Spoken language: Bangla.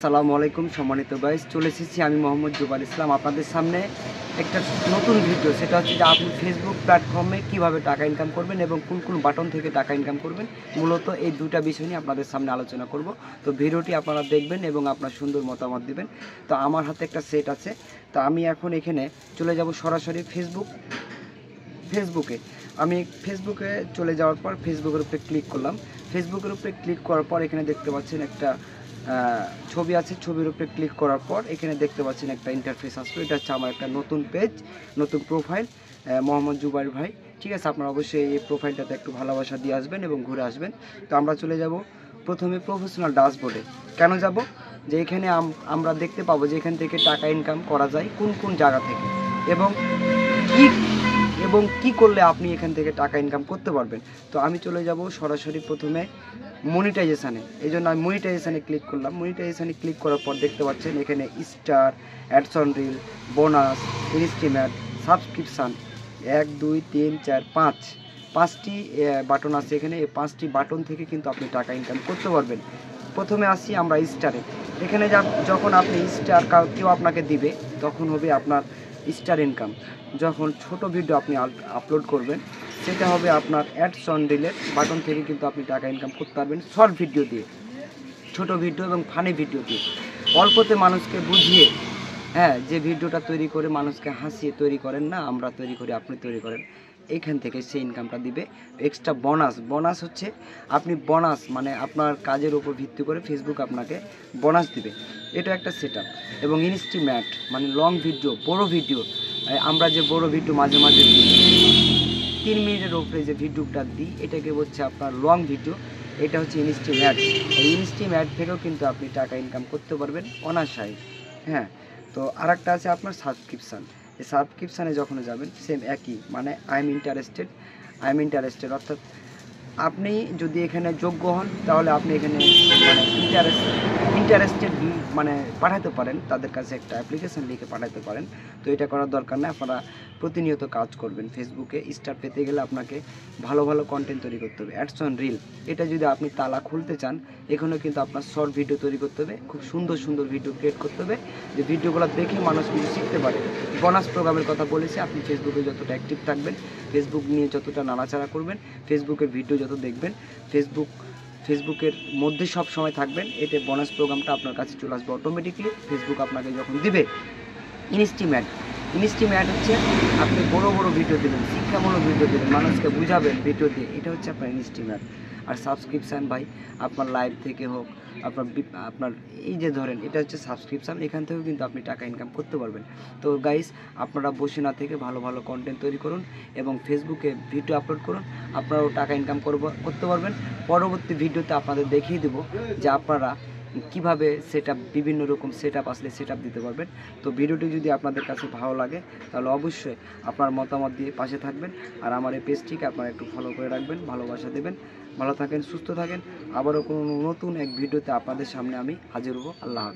আসসালামু আলাইকুম সম্মানিত গাইস, চলে এসেছি আমি মোহাম্মদ জুবাল ইসলাম আপনাদের সামনে একটা নতুন ভিডিও। সেটা হচ্ছে যে আপনি ফেসবুক প্ল্যাটফর্মে কিভাবে টাকা ইনকাম করবেন এবং কোন কোন বাটন থেকে টাকা ইনকাম করবেন। মূলত এই দুটা বিষয় নিয়ে আপনাদের সামনে আলোচনা করব। তো ভিডিওটি আপনারা দেখবেন এবং আপনার সুন্দর মতামত দিবেন। তো আমার হাতে একটা সেট আছে, তো আমি এখন এখানে চলে যাব সরাসরি ফেসবুকে। আমি ফেসবুকে চলে যাওয়ার পর ফেসবুকের উপরে ক্লিক করলাম। ফেসবুকের উপরে ক্লিক করার পর এখানে দেখতে পাচ্ছেন একটা ছবি আছে। ছবির উপরে ক্লিক করার পর এখানে দেখতে পাচ্ছেন একটা ইন্টারফেস আসবে। এটা হচ্ছে আমার একটা নতুন পেজ, নতুন প্রোফাইল, মোহাম্মদ জুবাইর ভাই। ঠিক আছে, আপনারা অবশ্যই এই প্রোফাইলটাতে একটু ভালোবাসা দিয়ে আসবেন এবং ঘুরে আসবেন। তো আমরা চলে যাব প্রথমে প্রফেশনাল ড্যাশবোর্ডে। কেন যাব? যে এখানে আমরা দেখতে পাবো যে এখান থেকে টাকা ইনকাম করা যায় কোন কোন জায়গা থেকে এবং কি কি করলে আপনি এখান থেকে টাকা ইনকাম করতে পারবেন। তো আমি চলে যাব সরাসরি প্রথমে মনিটাইজেশানে। এই জন্য আমি মনিটাইজেশানে ক্লিক করলাম। মনিটাইজেশানে ক্লিক করার পর দেখতে পাচ্ছেন এখানে star, ads on reel, bonus, estimate, subscription 1 2 3 4 5 পাঁচটি বাটন আছে এখানে। এই 5টি বাটন থেকে কিন্তু আপনি টাকা ইনকাম করতে পারবেন। প্রথমে আসি আমরা স্টারে। এখানে যখন আপনি স্টার কেউ আপনাকে দিবে তখন হবে আপনার স্টার ইনকাম। যখন ছোট ভিডিও আপনি আপলোড করবেন সেটা হবে আপনার অ্যাডস অন রিলের বাটন থেকে কিন্তু আপনি টাকা ইনকাম করতে পারবেন শর্ট ভিডিও দিয়ে, ছোট ভিডিও এবং ফানি ভিডিও দিয়ে, অল্পতে মানুষকে বুঝিয়ে। যে ভিডিওটা তৈরি করে মানুষকে হাসিয়ে তৈরি করেন না, আমরা তৈরি করি, আপনি তৈরি করেন, এইখান থেকে সেই ইনকামটা দিবে। এক্সট্রা বোনাস হচ্ছে আপনি বোনাস মানে আপনার কাজের উপর ভিত্তি করে ফেসবুক আপনাকে বোনাস দিবে। এটা একটা সেট আপ। এবং ইনস্টিম্যাট মানে লং ভিডিও, বড় ভিডিও। আমরা যে বড় ভিডিও মাঝে মাঝে দিই 3 মিনিটের উপরে যে ভিডিওটা দিই এটাকে বলছে আপনার লং ভিডিও। এটা হচ্ছে ইনস্টিম্যাট। এই ইনস্টিম্যাট থেকেও কিন্তু আপনি টাকা ইনকাম করতে পারবেন অনায়াসে। তো আরেকটা আছে আপনার সাবস্ক্রিপশান। এই সাবস্ক্রিপশানে যখন যাবেন সেম একই, মানে আই এম ইন্টারেস্টেড অর্থাৎ আপনি যদি এখানে যোগ্য হন তাহলে আপনি এখানে মানে ইন্টারেস্টেড মানে পাঠাতে পারেন, তাদের কাছে একটা অ্যাপ্লিকেশান লিখে পাঠাতে পারেন। তো এটা করার দরকার নেই, আপনারা প্রতিনিয়ত কাজ করবেন। ফেসবুকে স্টার পেতে গেলে আপনাকে ভালো ভালো কন্টেন্ট তৈরি করতে হবে। অ্যাডস অন রিল, এটা যদি আপনি তালা খুলতে চান এখানেও কিন্তু আপনার শর্ট ভিডিও তৈরি করতে হবে, খুব সুন্দর সুন্দর ভিডিও ক্রিয়েট করতে হবে, যে ভিডিওগুলো দেখে মানুষ কিছু শিখতে পারে। বোনাস প্রোগ্রামের কথা বলেছি, আপনি ফেসবুকে যতটা অ্যাক্টিভ থাকবেন, ফেসবুক নিয়ে যতটা নাড়াচাড়া করবেন, ফেসবুকের ভিডিও যত দেখবেন, ফেসবুকের মধ্যে সব সময় থাকবেন, এতে বোনাস প্রোগ্রামটা আপনার কাছে চলে আসবে অটোমেটিকলি। ফেসবুক আপনাকে যখন দিবে ইনস্টিম্যাট হচ্ছে আপনি বড় বড় ভিডিও দেবেন, শিক্ষামূলক ভিডিও দেবেন, মানুষকে বুঝাবেন ভিডিও দিয়ে, এটা হচ্ছে আপনার ইনস্টিম্যাট। আর সাবস্ক্রিপশান ভাই আপনার লাইভ থেকে হোক, আপনার এই যে ধরেন এটা হচ্ছে সাবস্ক্রিপশান, এখান থেকেও কিন্তু আপনি টাকা ইনকাম করতে পারবেন। তো গাইস, আপনারা বসে না থেকে ভালো ভালো কন্টেন্ট তৈরি করুন এবং ফেসবুকে ভিডিও আপলোড করুন, আপনারাও টাকা ইনকাম করতে পারবেন। পরবর্তী ভিডিওতে আপনাদের দেখিয়ে দেবো যে আপনারা কিভাবে বিভিন্ন রকম আসলে দিতে পারবেন। তো ভিডিওটি যদি আপনাদের কাছে ভালো লাগে তাহলে অবশ্যই আপনার মতামত দিয়ে পাশে থাকবেন। আর আমার এই পেজটিকে আপনারা একটু ফলো করে রাখবেন, ভালোবাসা দেবেন। ভালো থাকেন, সুস্থ থাকেন। আবারও কোনো নতুন এক ভিডিওতে আপনাদের সামনে আমি হাজির হব। আল্লাহ হাফেজ।